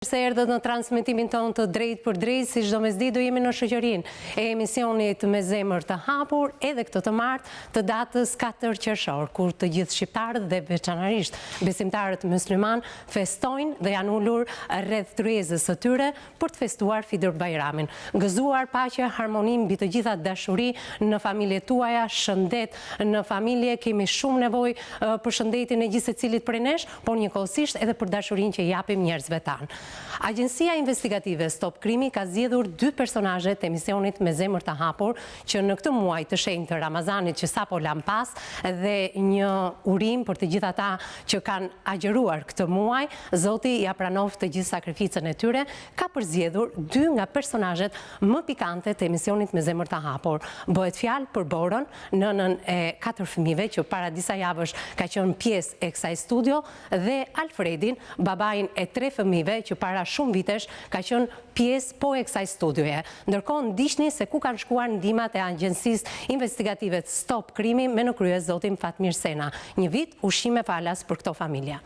Se erdhët në transmetimin tonë të drejt për drejt, si çdo mesditë do jemi në shoqërinë e emisionit me zemër të hapur, edhe këtë të martë të datës 4 qershor, kur të gjithë shqiptarët dhe veçanërisht besimtarët musliman festojnë dhe janë ulur rreth tryezës së tyre për të festuar Fitr Bajramin. Gëzuar paqe, harmoni mbi të gjitha dashuri në familjet tuaja, shëndet në familje, kemi shumë nevojë për shëndetin e gjithë secilit prej nesh, por njëkohësisht edhe për dashurinë që japim njerëzve tanë. Agjencia investigative Stop Krimi ka zgjedhur 2 personazhe të emisionit me zemër të hapur që në këtë muaj të shenjtë të Ramazanit që sapo lan pas dhe një urim për të gjithë ata që kanë agjëruar këtë muaj, Zoti ja pranoft të gjithë sakrificën e tyre, ka përzgjedhur 2 nga personazhet më pikante të emisionit me zemër të hapur. Bëhet fjalë për Borën, nënën e 4 fëmijëve që para disa javësh ka qenë pjesë e kësaj studio, dhe Alfredin, babain e 3 fëmijëve që para shumë vitesh ka qenë pjesë po e kësaj studioje. Ndërkohë ndiqni se ku kanë shkuar ndihmat e agjencisë investigative Stop Krimi me në krye zotin Fatmir Sena. Një vit ushqime falas për këto familja.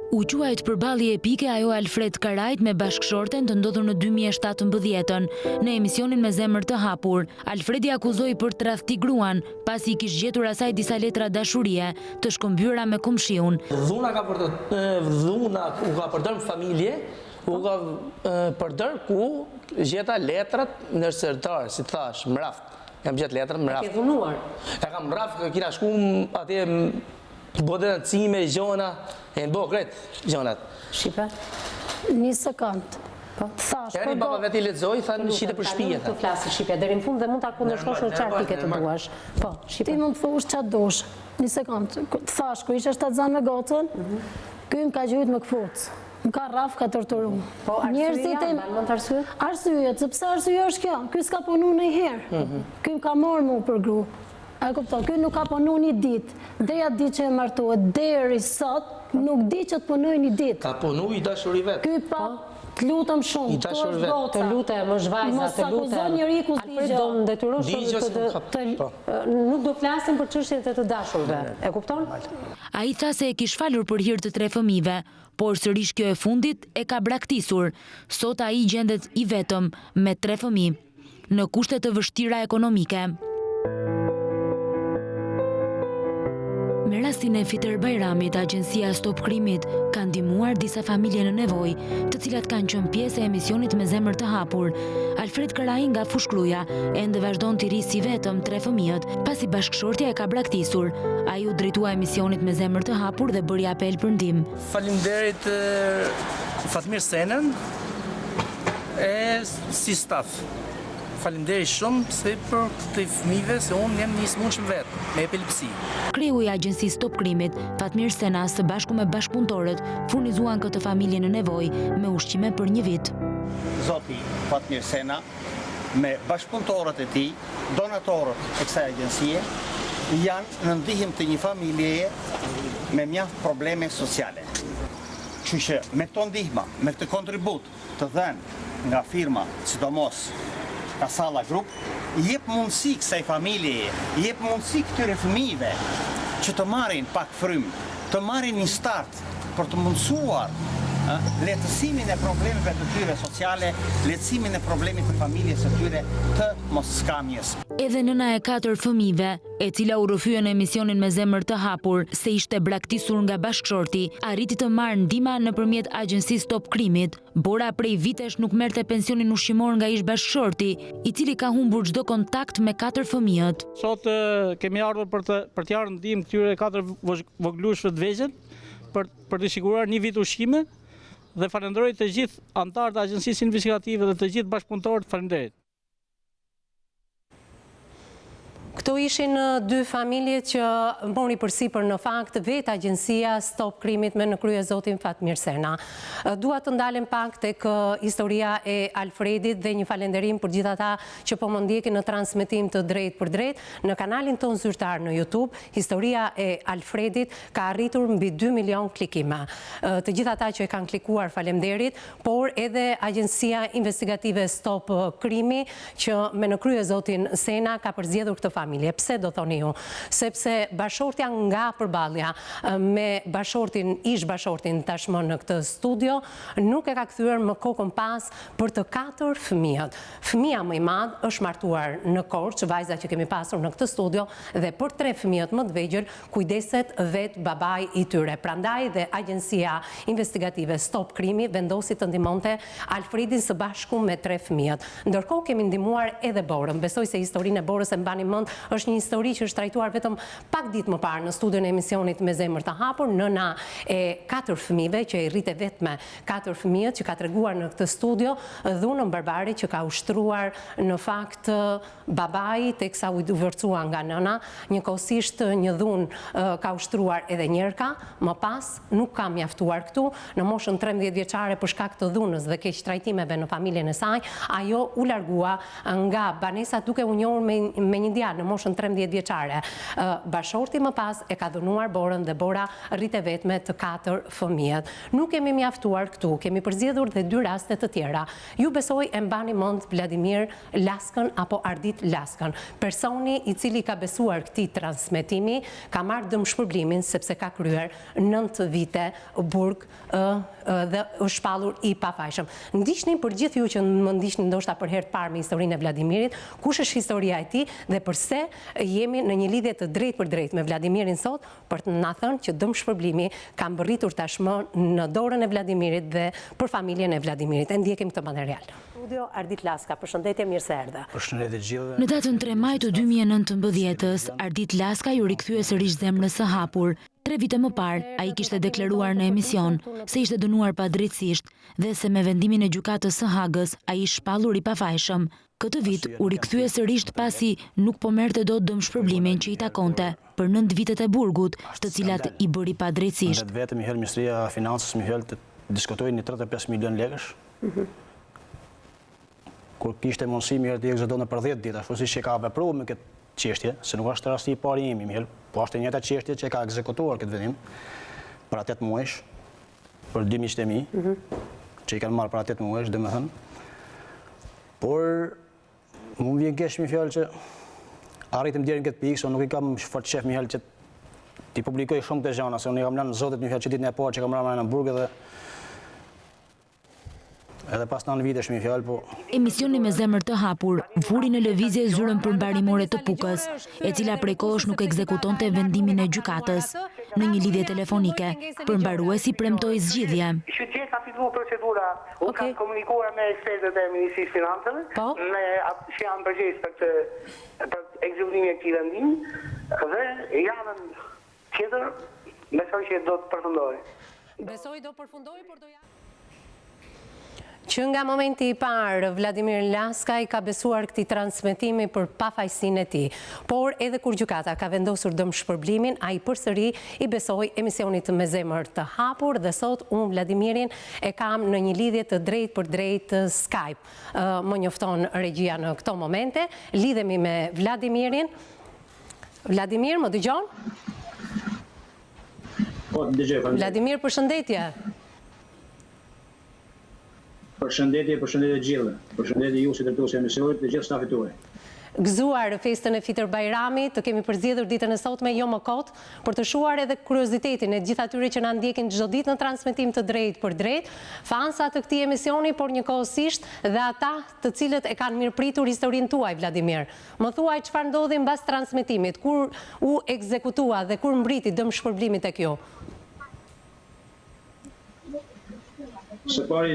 U quajt përballje epike ajo Alfred Karajt me bashkëshorten të ndodhur në 2017 në emisionin me zemër të hapur. Alfredi akuzoi për tradhti gruan, pasi i kishte gjetur asaj disa letra dashurie të shkëmbyera me kumshiun. Dhuna u ka përdor familje, u ka përdor ku gjeta letrat ndërsertare, si thash, mraft. Kam gjetë letrat mraft. E ke dhunuar? E kam mraft, kina shku atje bodën cime, gjona, e në bo kret, gjonat. Shqipe? Një sekund. Eri baba veti lexoi, thanë shite për shtëpi. Të flasë Shqipe, deri në fund dhe mund ta kundërshtosh në çfarë ti ke të duash. Po, Shqipe. Ti mund të thuash çfarë dush. Një sekund. Thash ku isha shtatzan me gocën, ky më ka gjujt me këpucë. Më ka rraf, ka torturuar. Po, arsyeja, mund të arsye? Arsyeja, sepse arsyeja është kjo. Ky s'ka punu ndonjëherë. Ky më ka marrë mua për gru. A kupton, ky nuk ka punu një ditë. Deri atë ditë që e martohet, deri sot nuk di që të punoj një ditë. Ka punu i dashuri vet. Ky pa, të lutem shumë, të lutem, më zhvajza, të lutem. Alfred do më detyrosh nuk do flasim për çështjet e të dashurve. E kupton? Ai tha se e kish falur për hir të 3 fëmijëve, por sërish kjo e fundit e ka braktisur. Sot ai gjendet i vetëm me 3 fëmijë në kushte të vështira ekonomike. Me rastin e Fitr Bajramit, agjencia Stop Krimit ka ndihmuar disa familje në nevojë, të cilat kanë qenë pjesë e emisionit me zemër të hapur. Alfred Karaj nga Fushkruja ende vazhdon të rrisi vetëm 3 fëmijët, pasi bashkëshortja e ka braktisur. Ai u drejtua emisionit me zemër të hapur dhe bëri apel për ndihmë. Faleminderit Fatmir Senën e si staf. Faleminderit shumë se për këtë fëmijëve, se unë jam një smundshëm vetë, me epilepsi. Kreu i agjencisë Stop Krimit, Fatmir Sena, së bashku me bashkëpunëtorët, furnizuan këtë familje në nevojë me ushqime për një vit. Zoti Fatmir Sena, me bashkëpunëtorët e tij, donatorët e kësaj agjencie, janë në ndihmë të një familjeje me mjaft probleme sociale. Kështu që me këto ndihma, me këtë kontribut të dhënë nga firma, sidomos Kasalla Group, jep mundësi kësaj familjeje, jep mundësi këtyre fëmijëve që të marrin pak frymë, të marrin një start për të mundësuar lehtësimin e problemeve të tyre sociale, lehtësimin e problemit të familjes së tyre të mosskamjes. Edhe nëna e 4 fëmijëve, e cila u rrëfye në emisionin me zemër të hapur se ishte braktisur nga bashkëshorti, arriti të marrë ndihmë nëpërmjet agjencisë Stop Krimit. Bora prej vitesh nuk merrte pensionin ushqimor nga ish-bashkëshorti, i cili ka humbur çdo kontakt me 4 fëmijët. Sot kemi ardhur për të jarë ndihmë këtyre 4 voglueshve të vegjël për të siguruar një vit ushqime. Dhe falenderoj të gjithë anëtarët e agjencisë investigative dhe të gjithë bashkëpunëtorët, falenderit. Këto ishin 2 familje që mori përsipër në fakt vetë agjencia Stop Krimit me në krye zotin Fatmir Sena. Dua të ndalem pak tek historia e Alfredit dhe një falenderim për gjithë ata që po më ndjekin në transmetim të drejt për drejt në kanalin ton zyrtar në YouTube. Historia e Alfredit ka arritur mbi 2 milion klikime. Të gjithë ata që e kanë klikuar, falemderit, por edhe agjencia investigative Stop Krimi që me në krye zotin Sena ka përzgjedhur këtë familje. familje. Pse do thoni ju? Sepse bashortja nga përballja me ish-bashortin tashmë në këtë studio nuk e ka kthyer më kokën pas për të 4 fëmijët. Fëmia më i madh është martuar në Korçë, vajza që kemi pasur në këtë studio, dhe për 3 fëmijët më të vegjël kujdeset vet babai i tyre. Prandaj dhe Agjencia Investigative Stop Krimi vendosi të ndihmonte Alfredin së bashku me 3 fëmijët. Ndërkohë kemi ndihmuar edhe Borën. Besoj se historinë e Borës e mbani mend, është një histori që është trajtuar vetëm pak ditë më parë në studion e emisionit Me Zemër të Hapur, nëna e 4 fëmijëve që i rritet vetëm 4 fëmijët, që ka treguar në këtë studio dhunën barbare që ka ushtruar në fakt babai teksa u divorcua nga nëna. Njëkohësisht një dhunë ka ushtruar edhe njerka, më pas nuk ka mjaftuar këtu, në moshën 13 vjeçare për shkak të dhunës dhe keq trajtimeve në familjen e saj, ajo u largua nga banesa duke u njohur me një djalë në moshën 13 vjeçare. Bashorti më pas e ka dhunuar Borën dhe Bora rrite vetme të 4 fëmijët. Nuk kemi mjaftuar këtu, kemi përzgjedhur dhe 2 raste të tjera. Ju besoj e mbani mend Vladimir Laskën apo Ardit Laskën. Personi i cili ka besuar këtij transmetimi ka marrë dëmshpërblimin sepse ka kryer 9 vite burg dhe është shpallur i pafajshëm. Ndiqni për gjithë ju që më ndiqni ndoshta për herë të parë me historinë e Vladimirit, kush është historia e tij dhe pse jemi në një lidhje të drejtë për drejtë me Vladimirin sot, për të na thënë që dëmshpërblimi ka mbërritur tashmë në dorën e Vladimirit dhe për familjen e Vladimirit. E ndjekim këtë material. Studio Ardit Laska, përshëndetje, mirë se erdhe. Përshëndetje gjithëve. Në datën 3 maj të 2019, Ardit Laska ju rikthye sërish Zemrës së Hapur. 3 vite më parë, ai kishte deklaruar në emision se ishte dënuar padrejtësisht dhe se me vendimin e gjykatës së Hagës ai ishte shpallur i pafajshëm. Këtë vit u rikthye sërish pasi nuk po merrte dot dëmshpërblimin që i takonte për 9 vitet e burgut, të cilat i bëri padrejtësisht. Vetëm i hel Ministria e Financës më hel të diskutojnë një 35 milion lekësh. Kur kishte mundësi më të ekzekutonte për 10 ditë, ashtu siç e ka vepruar me këtë çështje, se nuk është rasti i parë imi, më hel, po është e njëjta çështje që ka ekzekutuar këtë vendim për 8 muajsh, për 2 miqtë e mi, që i kanë marrë për 8 muajsh, domethënë. Por më vjen keq më fjalë që arritëm deri në këtë pikë, se nuk i kam fort shef më hel që ti publikoj shumë të gjëra, se unë i kam lënë zotit më fjalë që ditën e parë që kam marrë në burg edhe pas 9 vitesh më fjalë, po Emisioni Me Zemër të Hapur vuri në lëvizje zyrën përmbarimore të Pukës, e cila prej kohësh nuk ekzekutonte vendimin e gjykatës. Në një lidhje telefonike, përmbaruesi premtoi zgjidhje. Shqipëria ka filluar procedura, u ka komunikuar me ekspertët e Ministrisë Financave, me që janë përgjegjës për ekzekutimin e këtij vendimi dhe javën tjetër besoj që do të përfundojë. Besoj do përfundojë, por do që nga momenti i parë, Vladimir Laska i ka besuar këtij transmetimi për pafajësinë e tij. Por edhe kur gjykata ka vendosur dëmshpërblimin, ai përsëri i besoi emisionit Me Zemër të Hapur dhe sot unë Vladimirin e kam në një lidhje të drejtë për drejtë Skype. Më njofton regjia në këto momente. Lidhemi me Vladimirin. Vladimir, më dëgjon? Po, dëgjoj. Vladimir, përshëndetje. Përshëndetje gjithëve. Përshëndetje ju si drejtuesi i emisionit dhe gjithë stafit tuaj. Gëzuar festën e Fitër Bajramit, të kemi përzgjedhur ditën e sotme jo më kot për të shuar edhe kuriozitetin e gjithë atyre që na ndjekin çdo ditë në transmetim të drejtë për drejtë, fansa të këtij emisioni, por njëkohësisht dhe ata të cilët e kanë mirëpritur historinë tuaj, Vladimir. Më thuaj çfarë ndodhi mbas transmetimit, kur u ekzekutua dhe kur mbriti dëmshpërblimi tek ju? Së pari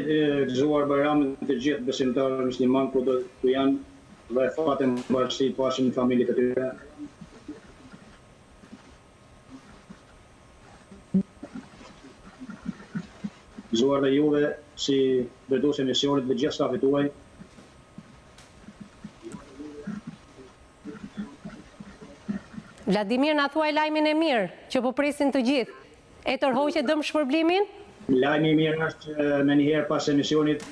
gëzuar Bajramin të gjithë besimtarë musliman kudo ku janë dhe fatem bashkësi pashim në familjet e tyre. Gëzuar dhe juve si drejtues emisionit dhe gjithë stafit tuaj. Vladimir, na thuaj lajmin e mirë që po presin të gjithë. E tërhoqet dëmshpërblimin? Lajmi i mirë është me njëherë pas emisionit,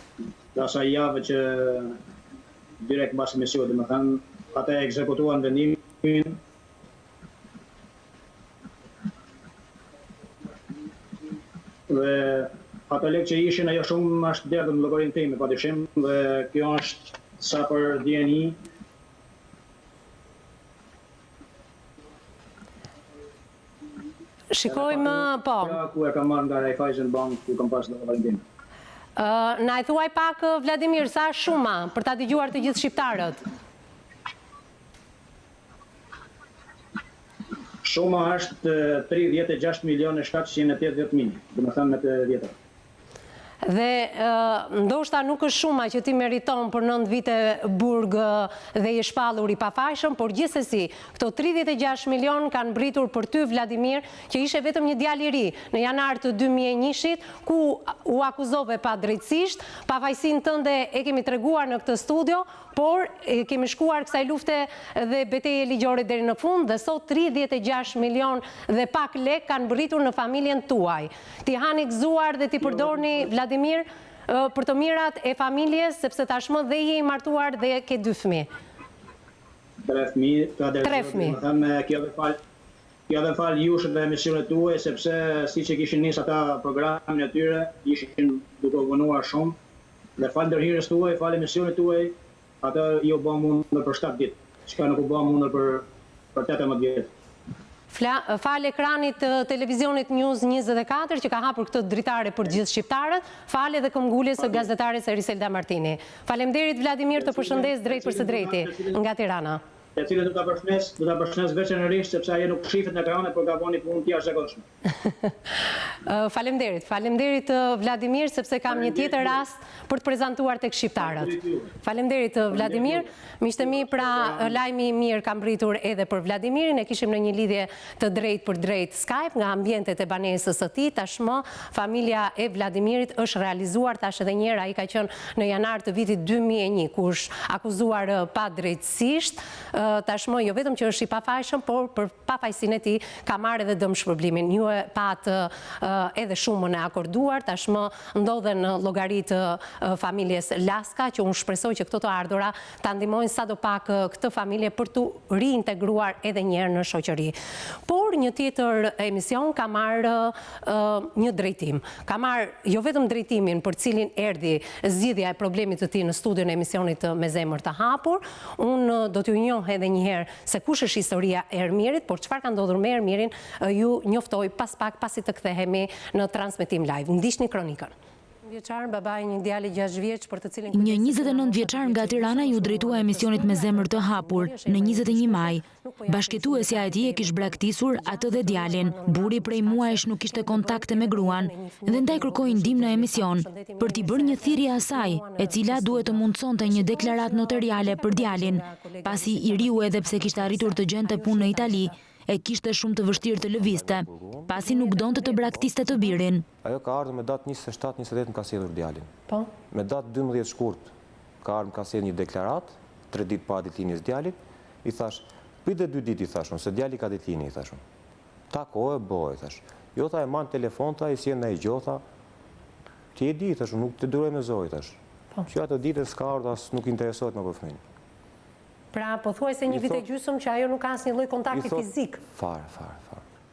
dhe asaj javë që direkt pas emisionit, më thënë, ata e ekzekutuan vendimin. Dhe ata lekë që ishin ajo shumë është derdhë në llogarinë time, padyshim, dhe kjo është sa për DNI. Shikojmë, po. Ku e kam marrë nga Raiffeisen Bank, ku kam pas dhe vendim. Na e thuaj pak, Vladimir, sa shuma për ta dëgjuar të gjithë shqiptarët? Shuma është 36.780.000, dhe më thënë me të vjetër. Dhe ndoshta nuk është shuma që ti meriton për 9 vite burg dhe je shpallur i pafajshëm, por gjithsesi, këto 36 milion kanë mbritur për ty, Vladimir, që ishe vetëm një djalë i ri në janar të 2001-shit, ku u akuzove pa drejtësisht, pafajësinë tënde e kemi treguar në këtë studio, por kemi shkuar kësaj lufte dhe betejë ligjore deri në fund, dhe sot 36 milion dhe pak lek kanë mbritur në familjen tuaj. Ti hani gëzuar dhe ti përdorni, Vladimir, për të mirat e familjes, sepse tashmë dhe je i martuar dhe ke 2 fëmijë. 3 fëmijë, ka dhe 3 fëmijë. Kjo dhe falë jushët dhe emisionet tuaj, sepse si që kishin nisë ata programin e tyre, ishin duke vënuar shumë, dhe falë ndërhirës tuaj, falë emisionet tuaj, ata jo ba mundër për 7 ditë, çka nuk u ba mundër për 18 vjetë. Falë ekranit të televizionit News 24 që ka hapur këtë dritare për gjithë shqiptarët, falë edhe këmbguljes së gazetares Eriselda Martini. Faleminderit, Vladimir, të përshëndes drejt për së drejti nga Tirana. E cilë do ta përshëndes veçanërisht sepse ajo nuk shifet në ekrane, por ka bëni punë të jashtëzakonshme. Faleminderit Vladimir, sepse kam një tjetër rast për të prezantuar tek shqiptarët. Faleminderit Vladimir. Miqtë mi, pra lajmi i mirë ka mbritur edhe për Vladimirin, e kishim në një lidhje të drejt për drejt Skype nga ambientet e banesës së tij. Tashmë familja e Vladimirit është realizuar, tash edhe një herë ai ka qenë në janar të vitit 2001, ku është akuzuar padrejtësisht. Tashmë jo vetëm që është i pafajshëm, por për pafajësinë e tij ka marrë edhe dëmshpërblimin. Ju e pat edhe shumën e akorduar, tashmë ndodhen në llogaritë familjes Laska, që unë shpresoj që këto të ardhura ta ndihmojnë sadopak këtë familje për të riintegruar edhe një herë në shoqëri. Por një tjetër emision ka marrë një drejtim. Ka marrë jo vetëm drejtimin për cilin erdhi zgjidhja e problemit të tij në studion e emisionit Me Zemër të Hapur. Unë do t'ju njoh edhe një herë se kush është historia e Ermirit, por çfarë ka ndodhur me Ermirin ju njoftoj pas pak pasi të kthehemi në transmetim live. Ndiqni kronikën. Vjeçar, babai një djalë 6 vjeç për të cilin një 29 vjeçar nga Tirana ju drejtua emisionit Me Zemër të Hapur në 21 maj. Bashkëtuesja e tij e kishte braktisur atë dhe djalin. Burri prej muajsh nuk kishte kontakte me gruan dhe ndaj kërkoi ndihmë në emision për t'i bërë një thirrje asaj, e cila duhet të mundsonte një deklaratë notariale për djalin, pasi i riu edhe pse kishte arritur të gjente punë në Itali, e kishte shumë të vështirë të lëvizte, pasi nuk donte të braktiste të birin. Ajo ka ardhur me datë 27-28 më ka sjellur djalin. Po. Me datë 12 shkurt ka ardhur ka sjellë një deklaratë, 3 ditë para ditëlindjes djalit, i thash, pritë 2 ditë i thashun, se djali ka ditëlindje i thashun. Takoje, bëj, thash. Jo tha e marr telefon ta, i sjell në gjotha. Ti e di thashun, nuk të duroj me zoj thash. Po. Që ato ditë s'ka ardhur as nuk interesohet më për fëmin. Pra, po thuaj se një vit e gjysmë që ajo nuk ka asnjë lloj kontakti fizik. Fare.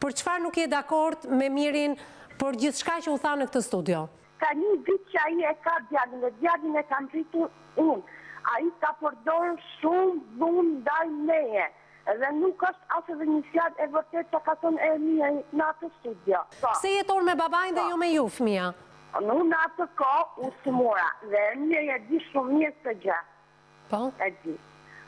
Për çfarë nuk je dakord me Mirin për gjithçka që u tha në këtë studio? Ka një vit që ai e ka djalin, dhe djalin e kam rritur unë. Ai ka përdorur shumë dhunë ndaj meje. Dhe nuk është as edhe një fjalë e vërtetë që ka thënë Ermia në atë studio. Pse jeton me babain dhe jo me ju, fëmia? Unë në atë kohë u simura dhe Ermia e di shumë mirë këtë gjë. Po? E di.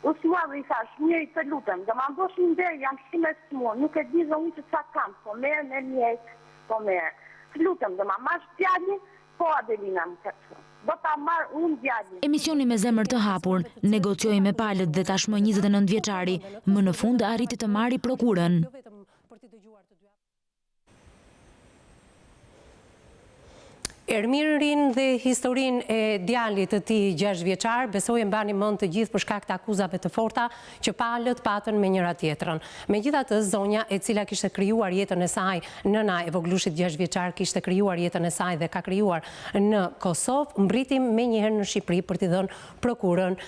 U simua dhe i thash, njëri të lutem, dhe ma mbosh një ndërë, jam shumë e simua, nuk e di dhe unë që ca kam, po merë në mjek, po merë. Të lutem, dhe ma mash djalin, po Adelina më këtë. Do ta marr unë djalin. Emisioni Me Zemër të Hapur negocioi me palët dhe tashmë 29 vjeçari, më në fund arriti të marri prokurën. Ermirin dhe historinë e djalit të tij 6 vjeçar, besoj e mbani mend të gjithë për shkak të akuzave të forta që palët patën me njëra tjetrën. Megjithatë, zonja e cila kishte krijuar jetën e saj, nëna e voglushit 6 vjeçar kishte krijuar jetën e saj dhe ka krijuar në Kosovë, mbriti menjëherë në Shqipëri për t'i dhënë prokurën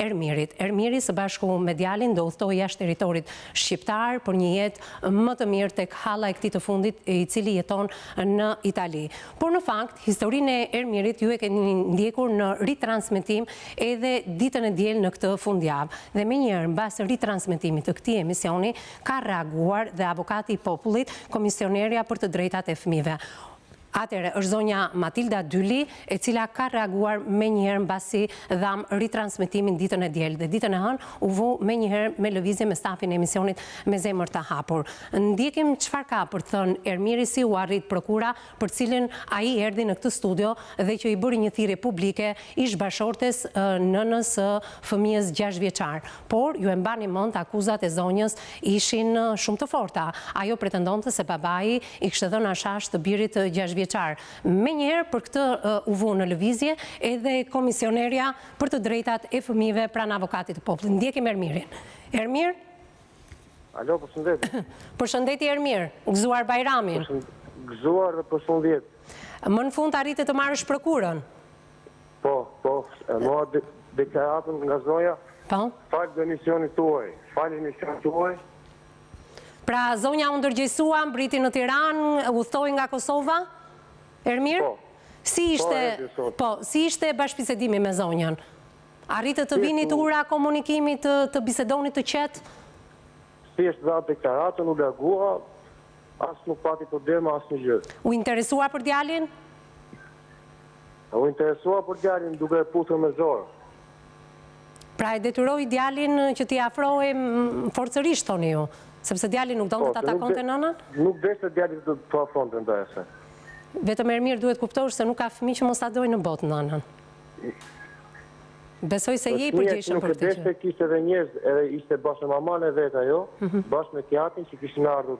Ermirit. Ermiri së bashku me djalin do udhtoi jashtë territorit shqiptar për një jetë më të mirë tek halla e këtij të fundit, i cili jeton në Itali. Por në fakt fakt, historinë e Ermirit ju e keni ndjekur në ritransmetim edhe ditën e diel në këtë fundjavë. Dhe menjëherë, mbas ritransmetimit të këtij emisioni, ka reaguar dhe avokati i popullit, komisionerja për të drejtat e fëmijëve. Atëre, është zonja Matilda Dyli, e cila ka reaguar me njëherë mbasi dham ritransmetimin ditën e diel. Dhe ditën e hënë u vu me njëherë me lëvizje me stafin e emisionit Me Zemër të Hapur. Ndjekim çfarë ka për të thënë Ermiri, si u arrit prokura për cilën ai erdhi në këtë studio dhe që i bëri një thirrje publike ish-bashortes nënës së fëmijës 6 vjeçar. Por ju e mbani mend akuzat e zonjës ishin shumë të forta. Ajo pretendonte se babai i kishte dhënë ashash të birit 6 vjeçar. Me njëherë për këtë u vu në lëvizje edhe komisionerja për të drejtat e fëmijëve pranë avokatit të popullit. Ndjekim Ermirin. Ermir? Alo, përshëndetje. Përshëndetje Ermir, gëzuar Bajramin. Gëzuar dhe përshëndetje. Më në fund arritet të marrësh prokurën? Po, mua deklaratën nga zonja, falë dhe emisionit tuaj, Pra zonja u ndërgjegjësua, mbriti në Tiranë, udhtoi nga Kosova? Ermir? Si ishte bashkëbisedimi me zonjën? Arritët të vinit ura komunikimit të bisedonit të qetë? Si është dha deklaratën, u largua, asë nuk pati problema, asë një gjë. U interesua për djalin? U interesua për djalin duke e puthur me zorë. Pra e detyroi djalin që t'i afrohej forcërisht, thoni ju, sepse djalin nuk donte ta takonte nënën? Nuk deshte djalin të afronte ndajse. Vetëm Ermir duhet kuptosh se nuk ka fëmijë që mos ta dojnë në botë nënën. Besoj se je i përgjegjshëm për këtë. Nuk deshte, kishte edhe njerëz, edhe ishte bashkë me maman e vet ajo, bashkë me kjatin që kishin ardhur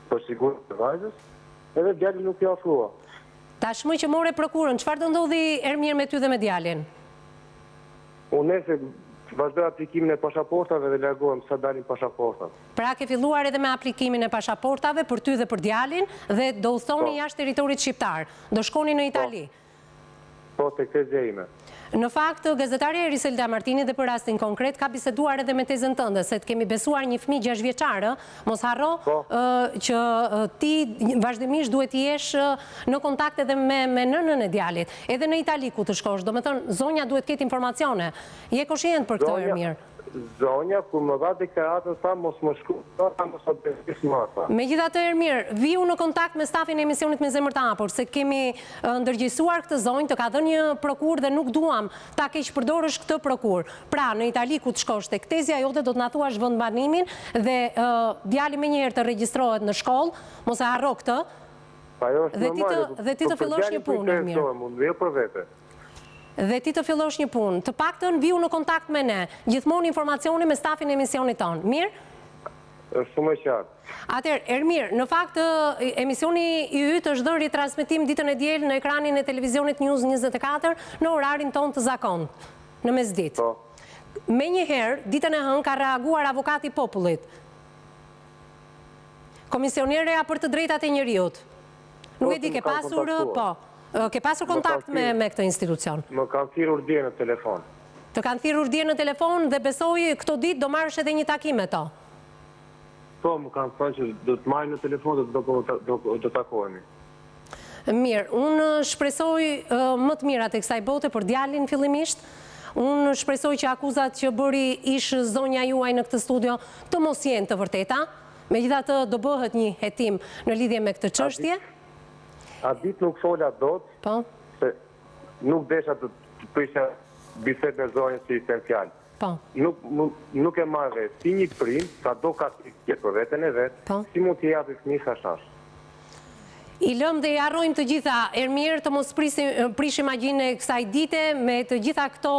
për sigurinë të vajzës, edhe djalin nuk i ofrua. Tashmë që more prokurën, çfarë do ndodhi Ermir me ty dhe me djalin? Unë se vazhdoj aplikimin e pasaportave dhe largohem sa dalin pasaportat. Pra ke filluar edhe me aplikimin e pasaportave për ty dhe për djalin dhe do udhtoni jashtë territorit shqiptar. Do shkoni në Itali. Po, tek tezja ime. Në fakt, gazetarja Eriselda Martini dhe për rastin konkret ka biseduar edhe me tezën tënde, se të kemi besuar një fëmijë 6 vjeçar, mos harro që ti vazhdimisht duhet të jesh në kontakt edhe me nënën e djalit, edhe në Itali ku të shkosh. Do me thënë, zonja duhet ketë informacione. Je koshient për këto, Ermir? Zonja, kur më dha deklaratën, tha mos më shku, tha mos më bëjë marta. Megjithatë, Ermir, viu në kontakt me stafin e emisionit Me Zemër të Hapur, se kemi ndërgjegjësuar këtë zonjë, të ka dhënë një prokur dhe nuk duam ta keq përdorësh këtë prokur. Pra, në Itali ku të shkosh tek tezja jote do të na thuash vendbanimin dhe djali menjëherë të regjistrohet në shkollë, mos e harro këtë. Dhe ti të fillosh një punë, Ermir. Dhe ti të fillosh një punë, të paktën viu në kontakt me ne, gjithmonë informacioni me stafin e emisionit tonë. Mirë? Është shumë e qartë. Atëherë, Ermir, në fakt emisioni i yt është dhënë ritransmetim ditën e diel në ekranin e televizionit News 24 në orarin tonë të zakontë, në mesditë. Menjëherë, ditën e hënë ka reaguar avokati i popullit. Komisionerja për të drejtat e njerëzit. Nuk e di, ke pasur, ke pasur kontakt me këtë institucion? Më kanë thirrur dje në telefon. Të kanë thirrur dje në telefon dhe besoj këto ditë do marrësh edhe një takim me to? Po, më kanë thënë që do të marrë në telefon dhe do takohemi. Mirë, unë shpresoj më të mirat e kësaj bote për djalin fillimisht. Unë shpresoj që akuzat që bëri ish zonja juaj në këtë studio të mos jenë të vërteta. Megjithatë do bëhet një hetim në lidhje me këtë çështje. A ditë nuk fola dot, se nuk desha të prisha bisedë me zonjën si esencial. Nuk e marrë vetë, si një prim, sa do ka të për vetën e vetë, si mund të japë fëmijës ashash. I lëm dhe i harrojmë të gjitha, Ermir, të mos prishim agjinë e kësaj dite me të gjitha këto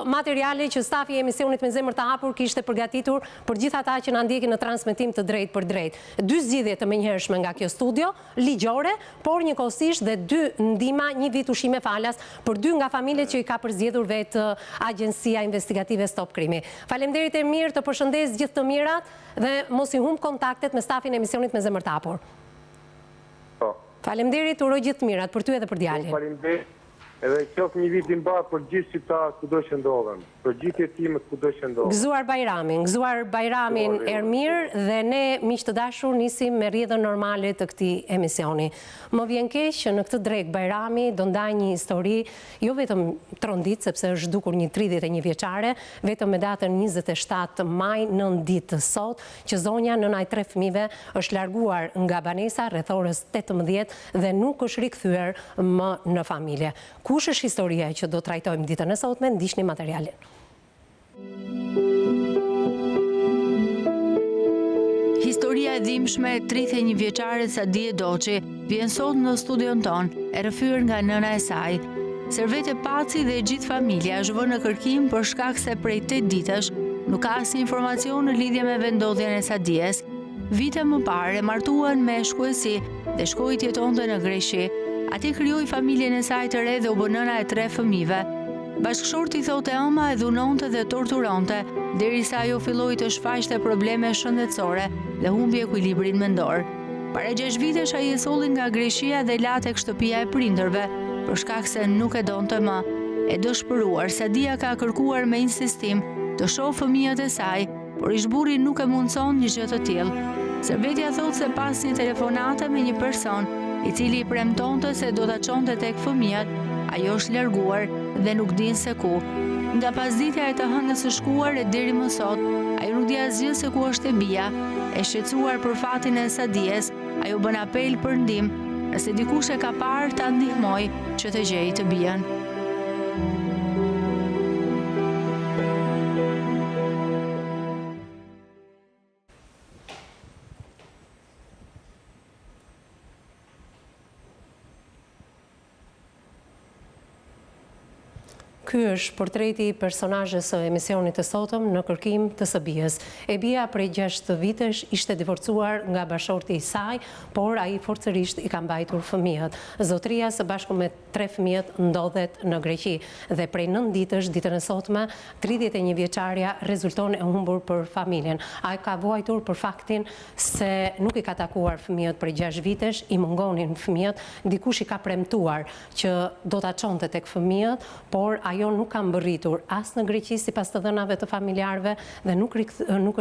materiale që stafi e emisionit Me Zemër të Hapur kishte përgatitur për gjitha ta që na ndjekin në transmetim të drejt për drejt. 2 zgjidhje të menjëhershme nga kjo studio, ligjore, por njëkohësisht dhe 2 ndihma, 1 vit ushqime falas për 2 nga familjet që i ka përzgjedhur vetë Agjencia Investigative Stop Krimi. Faleminderit Ermir, të përshëndes gjithë të mirat dhe mos i humb kontaktet me stafin e emisionit Me Zemër të Hapur. Faleminderit, uroj gjithë të mirat për ty edhe për djalin. Faleminderit. edhe qoftë një vit i mbarë për gjithë shqiptarët kudo që ndodhen, për gjithë jetimet kudo që ndodhen. Gëzuar Bajramin Ermir dhe ne miq të dashur nisim me rrjedhën normale të këtij emisioni. Më vjen keq që në këtë drek Bajrami do ndaj një histori jo vetëm trondit sepse është dukur një 31 vjeçare, vetëm me datën 27 maj 9 ditë të sot që zonja nëna e 3 fëmijëve është larguar nga banesa rreth orës 18 dhe nuk është rikthyer më në familje. Kush është historia që do trajtojmë ditën e sotme? Ndiqni materialin. Historia e dhimbshme e 31 vjeçare Sadie Doçi vjen sot në studion ton, e rrëfyer nga nëna e saj. Servet Paci dhe gjithë familja është vënë në kërkim për shkak se prej 8 ditësh nuk ka asnjë informacion në lidhje me vendndodhjen e Sadies. Vite më parë e martuan me shkuesi dhe shkoi të jetonte në Greqi. Atje krijoi familjen e saj të re dhe u bë nëna e 3 fëmijëve. Bashkëshorti thote ëma e dhunonte dhe torturonte, derisa ajo filloi të shfaqte probleme shëndetësore dhe humbi ekuilibrin mendor. Para 6 vitesh ai e solli nga Greqia dhe la tek shtëpia e prindërve, për shkak se nuk e donte më. E dëshpëruar, Sadia ka kërkuar me insistim të shohë fëmijët e saj, por ish-burri nuk e mundson një gjë të tillë. Servetja thotë se pas një telefonate me një person, i cili i premtonte se do ta çonte tek fëmijët, ajo është larguar dhe nuk din se ku. Nga pasditja e të hënës së shkuar e deri më sot, ajo nuk di asgjë se ku është e bija. E shqetësuar për fatin e Sadies, ajo bën apel për ndihmë, nëse dikush e ka parë ta ndihmoj që të gjejë të bijën. Ky është portreti i personazhes së emisionit të sotëm në kërkim të së bijës. E bija prej 6 vitesh ishte divorcuar nga bashorti i saj, por ai forcërisht i ka mbajtur fëmijët. Zotëria së bashku me 3 fëmijët ndodhet në Greqi dhe prej 9 ditësh ditën e sotme 31 vjeçarja rezulton e humbur për familjen. Ai ka vuajtur për faktin se nuk i ka takuar fëmijët prej 6 vitesh, i mungonin fëmijët, dikush i ka premtuar që do ta çonte tek fëmijët, por ajo nuk ka mbërritur as në Greqi sipas të dhënave të familjarëve dhe nuk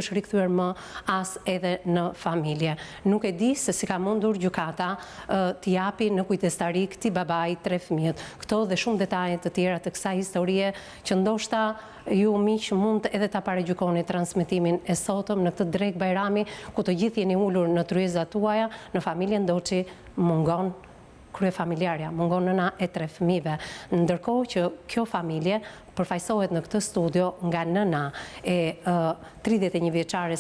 është rikthyer më as edhe në familje. Nuk e di se si ka mundur gjykata t'i japi në kujtestari këtij babai 3 fëmijët. Këto dhe shumë detaje të tjera të kësaj historie që ndoshta ju miq mund edhe ta paragjykoni transmetimin e sotëm në këtë drek Bajrami ku të gjithë jeni ulur në tryezat tuaja, në familjen Doçi mungon kryefamiljarja, mungon nëna e 3 fëmijëve. Ndërkohë që kjo familje përfaqësohet në këtë studio nga nëna e 31 vjeçare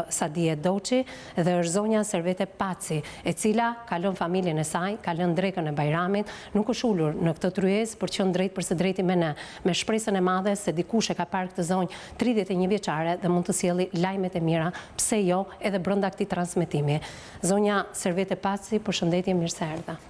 Sadie Doçi dhe është zonja Servet Paci, e cila ka lënë familjen e saj, ka lënë drekën e Bajramit, nuk është ulur në këtë tryezë për qenë drejt për së drejti me ne, me shpresën e madhe se dikush e ka parë këtë zonjë 31 vjeçare dhe mund të sjelli lajmet e mira, pse jo, edhe brenda këtij transmetimi. Zonja Servet Paci, përshëndetje, mirë se erdha.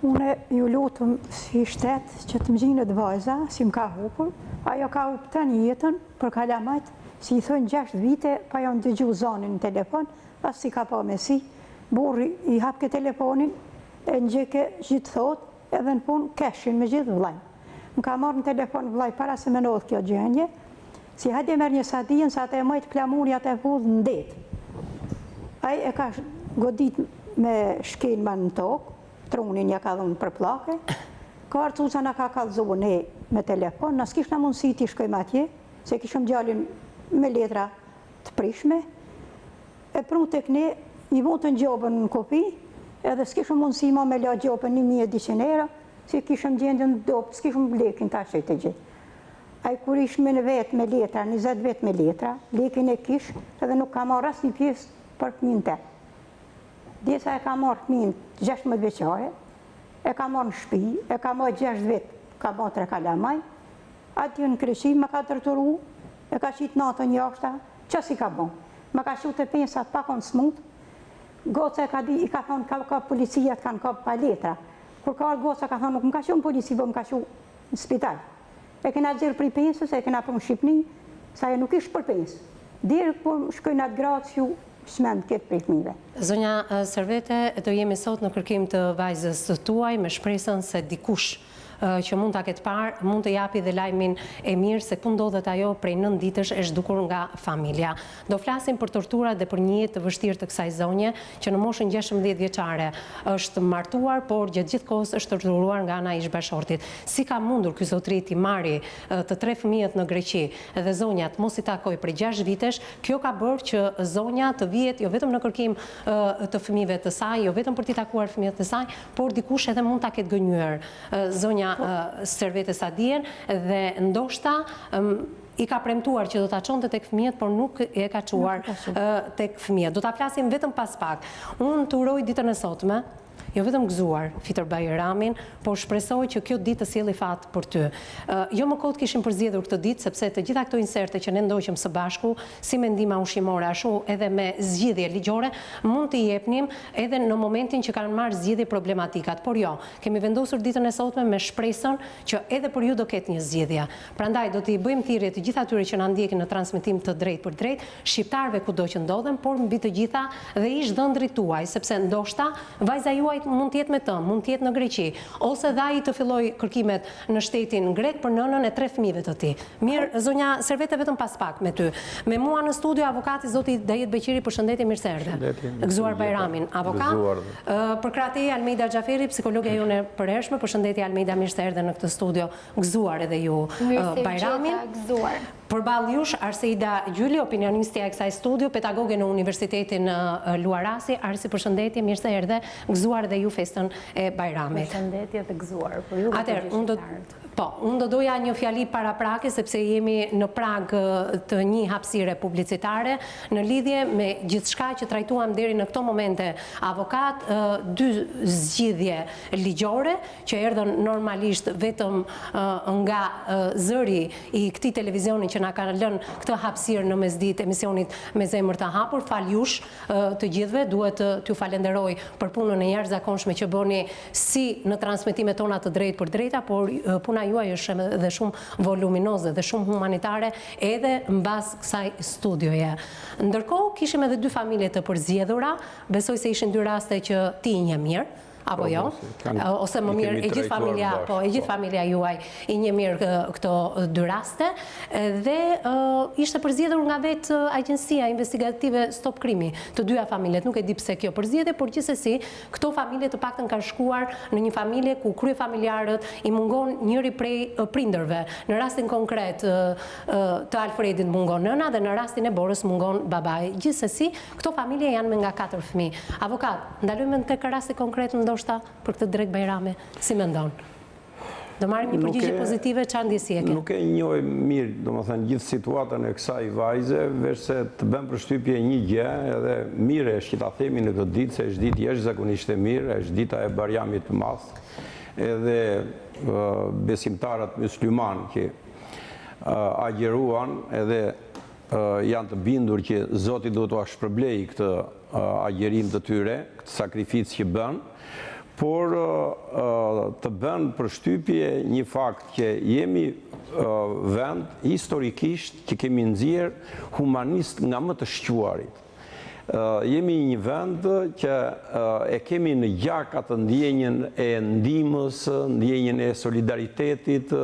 Unë ju lutëm si shtetë që të më gjinët vajza, si më ka hupur, ajo ka hup tani jetën për kalamajt, si i thënë 6 vite, pa jo në dëgju zonin në telefon, as si ka pa me si, burri i hapke telefonin, e në gjeke gjithë thot, edhe në punë keshin me gjithë vlajnë. Më ka marrë në telefon vlaj para se me nodhë kjo gjënje, si hajde merë një Sadien, sa te majtë plamurja të fudhë në detë. Aj e ka godit me shkelma në tokë, trunin ja ka dhunë për plake, ka arcuca nga ka kalzohë ne me telefon, nësë kishë në mundësi t'i shkojmë atje, se kishëm gjallin me letra të prishme, e prunë të këne, i votën gjobën në kopi, edhe s'kishëm mundësi ma me la gjobën 1.200 euro, si kishëm gjendën dopë, s'kishëm lekin ta që të gjithë. A i kur ishme në vetë me letra, 20 vetë me letra, lekin e kishë, edhe nuk ka marrë asë një pjesë për fëmijën te. Djesa e ka marrë fëmijën 16 vjeçare, e ka marrë në shtëpi, e ka marrë 6 vetë, ka marrë 3 kalamaj, aty në Greqi më ka torturu, e ka qitë natën jashta, që si ka bon? Më ka shu të pensat pakon smut, goca e ka di, i ka thonë ka policijat kanë ka pa letra, kur ka arë goca ka thonë nuk më ka shu në polici, bo më ka shu në spital. E kena zirë për i pensës, e kena për në Shqipni, sa e nuk ishë për pensë. Dirë për shkojnë atë gratë që shmend këtë prej fëmijëve. Zonja Servete, do jemi sot në kërkim të vajzës tuaj me shpresën se dikush që mund ta ketë parë, mund të japi dhe lajmin e mirë se ku ndodhet ajo prej 9 ditësh e zhdukur nga familja. Do flasim për torturat dhe për një jetë të vështirë të kësaj zonje, që në moshën 16 vjeçare është martuar, por gjatë gjithë kohës është torturuar nga ana e ish-bashortit. Si ka mundur ky zotëri t'i marrë të 3 fëmijët në Greqi dhe zonja të mos i takoj për 6 vitesh, kjo ka bërë që zonja të vihet jo vetëm në kërkim të fëmijëve të saj, jo vetëm për t'i takuar fëmijët të saj, por dikush edhe mund ta ketë gënjur. Zonja Servet Pacien dhe ndoshta i ka premtuar që do ta çonte tek fëmijët, por nuk e ka çuar tek fëmijët. Do ta flasim vetëm pas pak. Unë të uroj ditën e sotme, jo vetëm gëzuar Fitër Bajramin, por shpresoj që kjo ditë të sjellë fat për ty. Jo më kot kishim përzgjedhur këtë ditë sepse të gjitha këto inserte që ne ndoqëm së bashku, si me ndihma ushqimore ashtu edhe me zgjidhje ligjore, mund t'i jepnim edhe në momentin që kanë marrë zgjidhje problematikat. Por jo, kemi vendosur ditën e sotme me shpresën që edhe për ju do ketë një zgjidhje. Prandaj do t'i bëjmë thirrje të gjithë atyre që na ndjekin në transmetim të drejtë për drejtë, shqiptarëve kudo që ndodhen, por mbi të gjitha dhe ish-dhëndrit tuaj, sepse ndoshta vajza juaj mund të jetë me të, mund të jetë në Greqi, ose dhe ai të filloj kërkimet në shtetin grek për nënën e 3 fëmijëve të tij. Mirë, zonja Servete, vetëm pas pak me ty. Me mua në studio avokati zoti Dajet Beqiri, përshëndetje, mirë se erdhe. Gëzuar Bajramin, avokat. Për krahati Almeida Xhaferi, psikologja jonë e përhershme, përshëndetje Almeida, mirë se erdhe në këtë studio. Gëzuar edhe ju Bajramin. Përballë jush Arseida Gjyli, opinionistja e kësaj studio, pedagoge në Universitetin Luarasi. Arsi, përshëndetje, mirë se erdhe. Gëzuar edhe ju festën e Bajramit. Përshëndetje të gëzuar për ju. Atëherë, unë do doja një fjali paraprake, sepse jemi në prag të një hapësire publicitare, në lidhje me gjithçka që trajtuam deri në këto momente avokat, 2 zgjidhje ligjore, që erdhën normalisht vetëm nga zëri i këtij televizioni që na ka lënë këtë hapësirë në mesditë emisionit Me Zemër të Hapur. Faljush të gjithëve, duhet t'ju falenderoj për punën e jashtëzakonshme që bëni si në transmetimet tona të drejtë për drejta, por puna juaj është dhe shumë voluminoze dhe shumë humanitare edhe mbas kësaj studioje. Ndërkohë, kishim edhe 2 familje të përzgjedhura, besoj se ishin 2 raste që ti i njeh mirë, apo jo? Ose më mirë, e gjithë familja juaj i njeh mirë këto 2 raste, dhe ishte përzgjedhur nga vetë agjencia investigative Stop Krimi, të 2 familjet. Nuk e di pse kjo përzgjedhje, por gjithsesi këto familje të paktën kanë shkuar në një familje ku kryefamiljarët i mungon njëri prej prindërve. Në rastin konkret të Alfredit mungon nëna dhe në rastin e Borës mungon babai. Gjithsesi, këto familje janë me nga 4 fëmijë. Avokat, ndalojmë tek rasti konkret ndoshta për këtë drejt Bajrami, si mendon? Do marrim një përgjigje pozitive, çfarë ndjesi e ke? Nuk e njoh mirë, domethënë gjithë situatën e kësaj vajze, veç se të bëm përshtypje një gjë, edhe mirë është që ta themi në këtë ditë se është ditë jashtëzakonisht e mirë, është dita e Bajramit të Madh, edhe besimtarët musliman që agjeruan edhe janë të bindur që Zoti do t'u shpërblejë këtë agjerim të tyre, këtë sakrificë që bën, por të bën përshtypje një fakt që jemi vend historikisht që kemi nxjerr humanist nga më të shquarit. Jemi një vend që e kemi në gjak atë ndjenjen e ndihmës, ndjenjen e solidaritetit,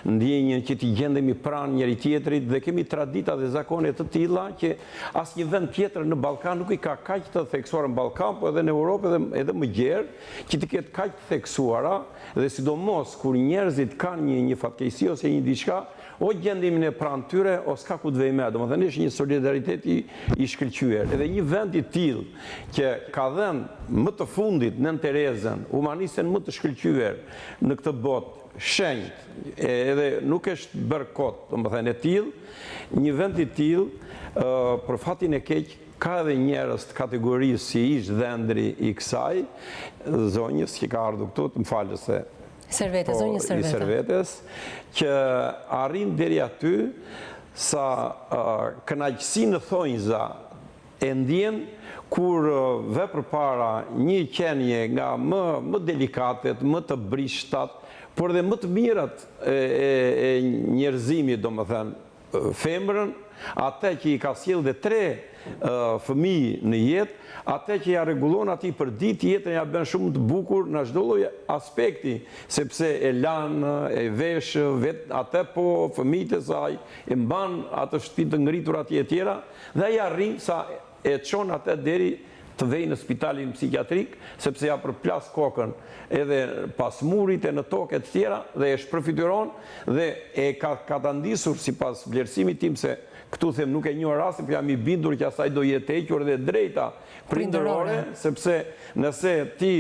ndjenjen që t'i gjendemi pranë njëri tjetrit, dhe kemi tradita dhe zakone të tilla që asnjë vend tjetër në Ballkan nuk i ka kaq të theksuar në Ballkan, po edhe në Europë edhe më gjerë, që të ketë kaq të theksuara, dhe sidomos kur njerëzit kanë një fatkeqësi ose një diçka, o gjendimin e pranë tyre, o s'ka ku të vejme, domethënë është një solidaritet i shkëlqyer. Edhe një vend i tillë që ka dhënë më të fundit Nën Terezën, humanisten më të shkëlqyer në këtë botë, shenjt, edhe nuk është bërë kot, domethënë e tillë, një vend i tillë, për fatin e keq, ka edhe njerëz të kategorisë si ish-dhëndri i kësaj zonjës që ka ardhur këtu, të më falë se Servete, zonjë Servete. I Servetes, që arrin deri aty sa kënaqësi në thonjza e ndjen kur ve përpara një qenie nga më delikatet, më të brishtat, por dhe më të mirat e njerëzimit, domethënë, femrën, atë që i ka sjellë dhe 3 fëmijë në jetë, atë që ja rregullon ati për ditë jetën ja bën shumë të bukur në çdo lloj aspekti, sepse e lan, e vesh, atë po fëmijët e saj, e mban atë shtëpi të ngritur atje e tjera, dhe ai arrin sa e çon atë deri të vej në spitalin psikiatrik, sepse ja përplas kokën edhe pas murit e në tokë e të tjera, dhe e shpërfituron dhe e ka ta ndisur sipas vlerësimit tim se këtu them nuk e njoh rastin, por jam i bindur që asaj do jetë hequr dhe drejta prindërore, sepse nëse ti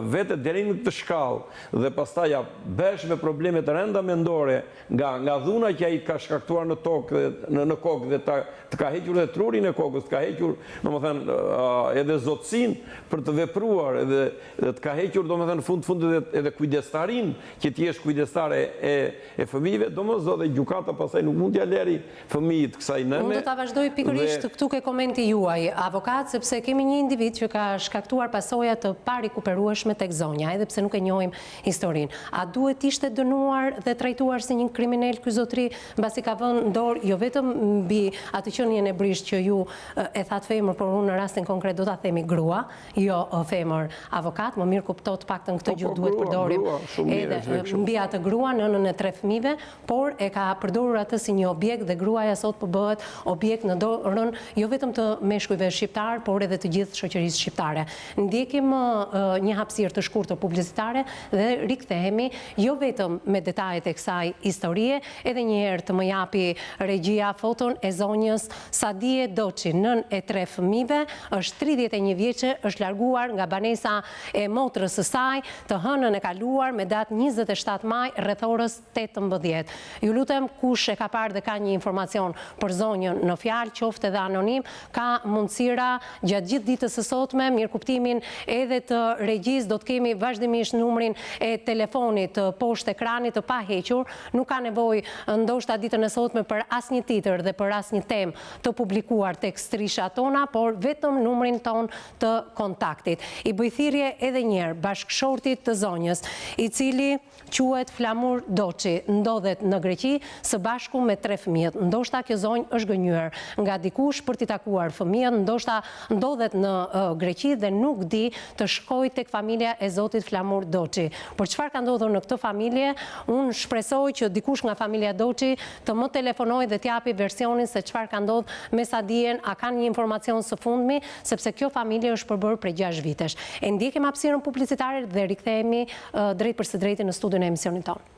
vetë deri në këtë shkallë dhe pastaj ja bësh me probleme të rënda mendore nga dhuna që ai ka shkaktuar në tokë, në kokë dhe të ka hequr dhe trurin e kokës, të ka hequr, domethënë, edhe zotësinë për të vepruar, edhe të ka hequr domethënë fundit edhe kujdestarin, që ti je kujdestare e fëmijëve, domosdoshmë dhe gjykata pastaj nuk mund t'ia lëri fëmijët kësaj nëne. Unë do ta vazhdoj pikërisht këtu ke komenti juaj, avokat, sepse kemi një individ që ka shkaktuar pasoja të parikuperueshme tek zonja, edhe pse nuk e njohim historinë. A duhet ishte dënuar dhe trajtuar si një kriminal ky zotëri, mbasi ka vënë dorë jo vetëm mbi atë qenien e brisht që ju e thatë femër, por unë në rastin konkret do ta themi grua, jo femër avokat, më mirë kuptot paktën këtë gjuhë duhet përdorim edhe mbi atë grua, nënën e 3 fëmijëve, por e ka përdorur atë si një objekt dhe gruaja sot po bëhet objekt në dorën jo vetëm të meshkujve shqiptar, por edhe të gjithë shoqërisë shqiptare. Ndjekim një hapësirë të shkurtër publicitare dhe rikthehemi jo vetëm me detajet e kësaj historie, edhe një herë të më japi regjia foton e zonjës Sadie Doçi, nën e 3 fëmijëve, është 31 vjeçe, është larguar nga banesa e motrës së saj, të hënën e kaluar me datë 27 maj rreth orës 18. Ju lutem, kush e ka parë dhe ka një informacion për zonjën në fjalë, qoftë edhe anonim, ka mundësira gjatë gjithë ditës së sotme, mirëkuptimin edhe të regjisë, do të kemi vazhdimisht numrin e telefonit poshtë ekranit të pahequr, nuk ka nevojë ndoshta ditën e sotme për asnjë titër dhe për asnjë temë të publikuar tek strishat tona, por vetëm numrin ton të kontaktit. I bëj thirrje edhe një herë bashkëshortit të zonjës, i cili quhet Hapur Doçi, ndodhet në Greqi së bashku me 3 fëmijët. Ndoshta kjo zonjë është gënjur nga dikush për t'i takuar fëmijët, ndoshta ndodhet në Greqi dhe nuk di të shkojë tek familja e zotit Hapur Doçi. Por çfarë ka ndodhur në këtë familje, unë shpresoj që dikush nga familja Doçi të më telefonojë dhe t'japi versionin se çfarë ka ndodhur me Sadien, a kanë një informacion së fundmi, sepse kjo familje është përbërë prej 6 vitesh. E ndjekim hapësirën publicitare dhe rikthehemi drejt për së drejti në studion e emisionit tonë.